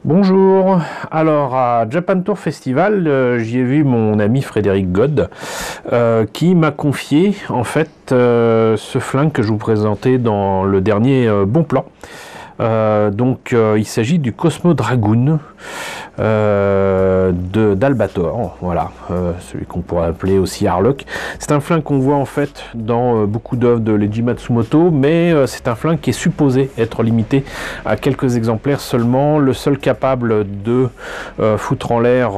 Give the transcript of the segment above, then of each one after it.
Bonjour, alors à Japan Tour Festival, j'y ai vu mon ami Frédéric God qui m'a confié en fait ce flingue que je vous présentais dans le dernier bon plan. Il s'agit du Cosmo Dragoon d'Albator, voilà, celui qu'on pourrait appeler aussi Harlock. C'est un flingue qu'on voit en fait dans beaucoup d'œuvres de Leiji Matsumoto, mais c'est un flingue qui est supposé être limité à quelques exemplaires seulement. Le seul capable de foutre en l'air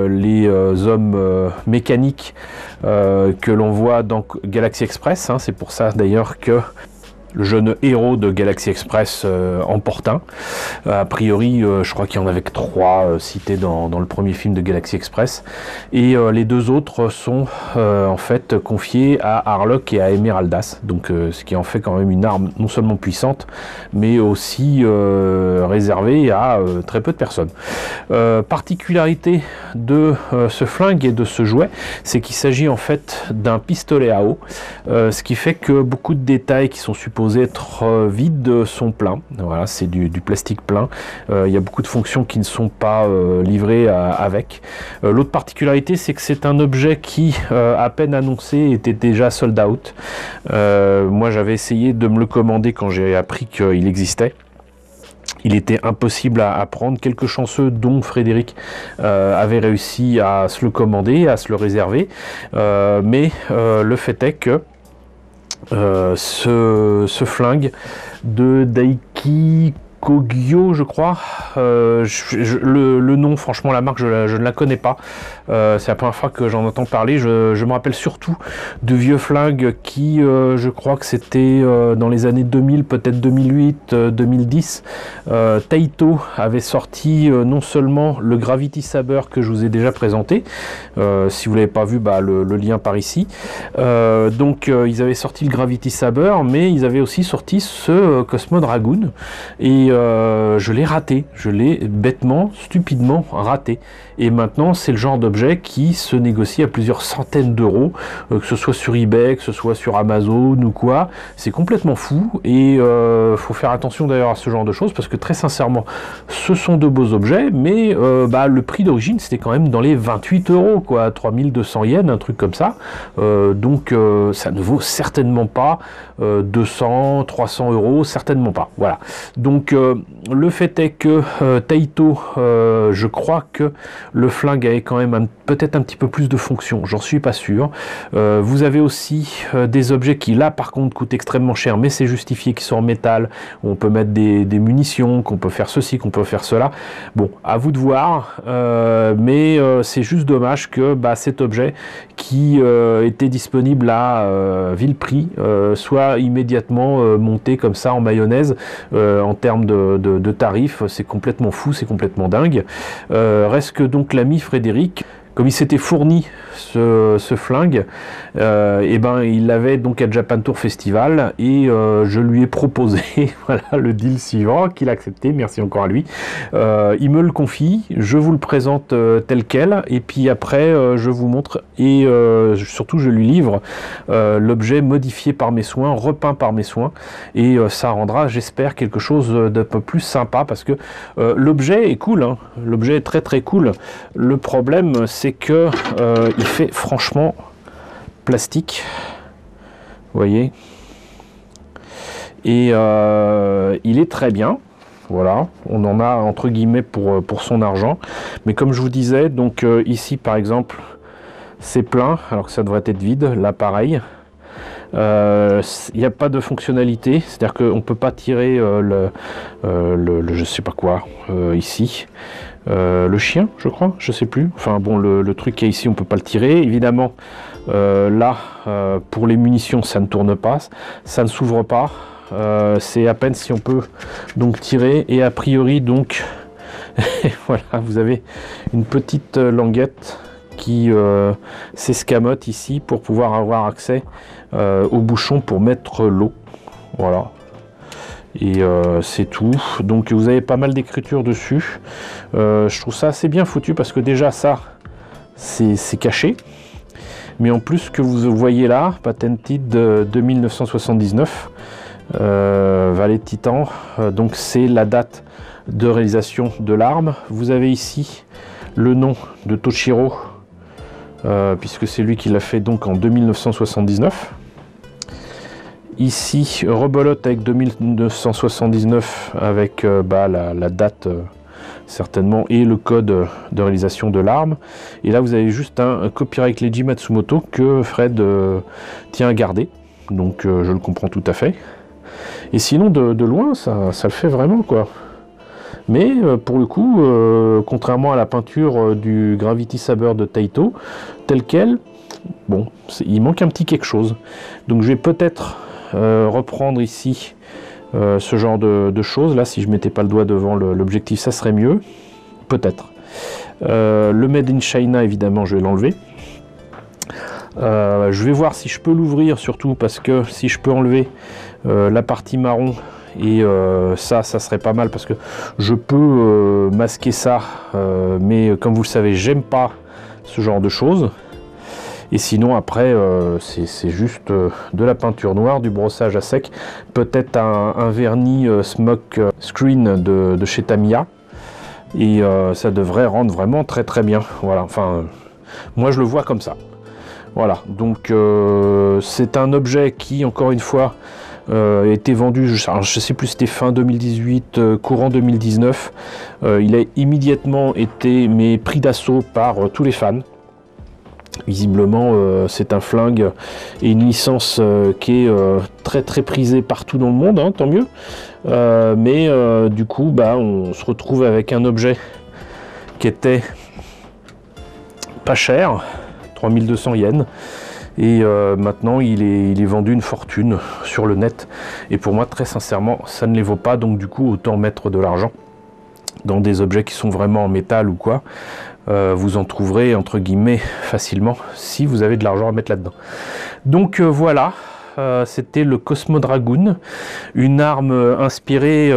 les hommes mécaniques que l'on voit dans Galaxy Express, hein, c'est pour ça d'ailleurs que le jeune héros de Galaxy Express en porte un. A priori, je crois qu'il y en avait que 3 cités dans le premier film de Galaxy Express. Et les 2 autres sont en fait confiés à Harlock et à Emeraldas. Donc, ce qui en fait quand même une arme non seulement puissante, mais aussi réservée à très peu de personnes. Particularité de ce flingue et de ce jouet, c'est qu'il s'agit en fait d'un pistolet à eau. Ce qui fait que beaucoup de détails qui sont supposés être vides sont pleins. Voilà, c'est du plastique plein. Il y a beaucoup de fonctions qui ne sont pas livrées avec. L'autre particularité, c'est que c'est un objet qui, à peine annoncé, était déjà sold out. Moi, j'avais essayé de me le commander quand j'ai appris qu'il existait. Il était impossible à prendre. Quelques chanceux, dont Frédéric, avaient réussi à se le commander, à se le réserver. Mais le fait est que ce flingue de Daiki Kogyo, je crois, le nom, franchement, la marque, je ne la connais pas. C'est la première fois que j'en entends parler. Je me rappelle surtout de vieux flingues qui, je crois que c'était dans les années 2000, peut-être 2008, 2010. Taito avait sorti non seulement le Gravity Saber que je vous ai déjà présenté, si vous ne l'avez pas vu, bah, le lien par ici. Ils avaient sorti le Gravity Saber, mais ils avaient aussi sorti ce Cosmo Dragoon. Et je l'ai raté, je l'ai bêtement, stupidement raté. Et maintenant, c'est le genre d'objet qui se négocie à plusieurs centaines d'euros, que ce soit sur eBay, que ce soit sur Amazon ou quoi. C'est complètement fou et faut faire attention d'ailleurs à ce genre de choses parce que très sincèrement, ce sont de beaux objets, mais le prix d'origine c'était quand même dans les 28 euros, quoi, 3200 yens, un truc comme ça. Ça ne vaut certainement pas 200, 300 euros, certainement pas. Voilà. Donc le fait est que Taito, je crois que le flingue avait quand même peut-être un petit peu plus de fonction, j'en suis pas sûr. Vous avez aussi des objets qui là par contre coûtent extrêmement cher, mais c'est justifié, qui sont en métal, où on peut mettre des munitions, qu'on peut faire ceci, qu'on peut faire cela. Bon, à vous de voir, mais c'est juste dommage que cet objet qui était disponible à vil prix soit immédiatement monté comme ça en mayonnaise. En termes de tarifs, c'est complètement fou, c'est complètement dingue. Reste que donc l'ami Frédéric, comme il s'était fourni ce flingue, il l'avait donc à Japan Tour Festival et je lui ai proposé voilà, le deal suivant qu'il a accepté, merci encore à lui. Il me le confie, je vous le présente tel quel et puis après je vous montre et surtout je lui livre l'objet modifié par mes soins, repeint par mes soins et ça rendra, j'espère, quelque chose d'un peu plus sympa parce que l'objet est cool, hein. L'objet est très très cool. Le problème c'est que il fait franchement plastique, vous voyez, et il est très bien. Voilà, on en a entre guillemets pour son argent, mais comme je vous disais, donc ici par exemple c'est plein alors que ça devrait être vide, là pareil. Il n'y a pas de fonctionnalité, c'est-à-dire qu'on ne peut pas tirer je sais pas quoi ici. Le chien, je crois, je sais plus. Enfin bon, le truc qui est ici, on peut pas le tirer. Évidemment, là, pour les munitions, ça ne tourne pas, ça ne s'ouvre pas. C'est à peine si on peut donc tirer. Et a priori, donc, voilà, vous avez une petite languette qui s'escamote ici pour pouvoir avoir accès au bouchon pour mettre l'eau. Voilà. Et c'est tout. Donc vous avez pas mal d'écriture dessus. Je trouve ça assez bien foutu parce que déjà ça c'est caché, mais en plus ce que vous voyez là, patented de 1979, Valet Titan, donc c'est la date de réalisation de l'arme. Vous avez ici le nom de Toshiro, puisque c'est lui qui l'a fait donc en 1979. Ici, rebelote avec 2979 avec la date certainement et le code de réalisation de l'arme. Et là, vous avez juste un copyright Leiji Matsumoto que Fred tient à garder. Donc, je le comprends tout à fait. Et sinon, de loin, ça le fait vraiment, quoi. Mais pour le coup, contrairement à la peinture du Gravity Saber de Taito, tel quel, bon, il manque un petit quelque chose. Donc, je vais peut-être reprendre ici ce genre de choses. Là, si je mettais pas le doigt devant l'objectif, ça serait mieux. Peut-être. Le Made in China, évidemment, je vais l'enlever. Je vais voir si je peux l'ouvrir, surtout parce que si je peux enlever la partie marron, et ça serait pas mal parce que je peux masquer ça, mais comme vous le savez, j'aime pas ce genre de choses. Et sinon après c'est juste de la peinture noire, du brossage à sec, peut-être un vernis smoke screen de chez Tamiya, et ça devrait rendre vraiment très très bien. Voilà, enfin moi je le vois comme ça. Voilà, donc c'est un objet qui, encore une fois, était vendu, je sais plus, c'était fin 2018, courant 2019. Il a immédiatement été pris d'assaut par tous les fans. Visiblement, c'est un flingue et une licence qui est très très prisée partout dans le monde, hein, tant mieux. Mais du coup, on se retrouve avec un objet qui était pas cher, 3200 yens, et maintenant il est vendu une fortune sur le net, et pour moi très sincèrement ça ne les vaut pas. Donc du coup, autant mettre de l'argent dans des objets qui sont vraiment en métal ou quoi. Vous en trouverez entre guillemets facilement si vous avez de l'argent à mettre là-dedans. Donc voilà, c'était le Cosmo Dragoon, une arme inspirée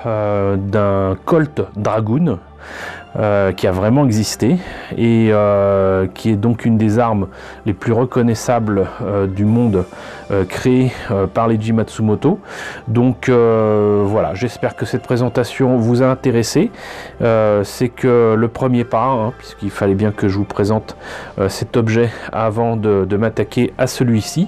d'un Colt Dragoon qui a vraiment existé, et qui est donc une des armes les plus reconnaissables du monde, créée par Leiji Matsumoto. Donc voilà, j'espère que cette présentation vous a intéressé. C'est que le premier pas, hein, puisqu'il fallait bien que je vous présente cet objet avant de m'attaquer à celui-ci.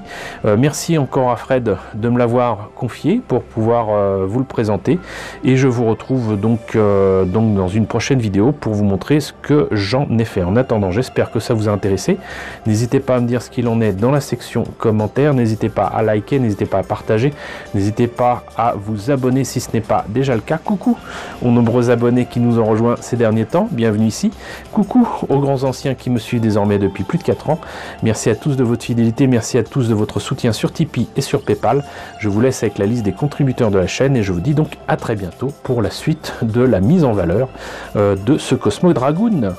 Merci encore à Fred de me l'avoir confié pour pouvoir vous le présenter, et je vous retrouve donc dans une prochaine vidéo pour vous montrer ce que j'en ai fait. En attendant, j'espère que ça vous a intéressé. N'hésitez pas à me dire ce qu'il en est dans la section commentaires, n'hésitez pas à liker, n'hésitez pas à partager, n'hésitez pas à vous abonner si ce n'est pas déjà le cas. Coucou aux nombreux abonnés qui nous ont rejoints ces derniers temps, bienvenue ici. Coucou aux grands anciens qui me suivent désormais depuis plus de 4 ans. Merci à tous de votre fidélité, merci à tous de votre soutien sur Tipeee et sur Paypal. Je vous laisse avec la liste des contributeurs de la chaîne, et je vous dis donc à très bientôt pour la suite de la mise en valeur de ce Cosmo Dragoon.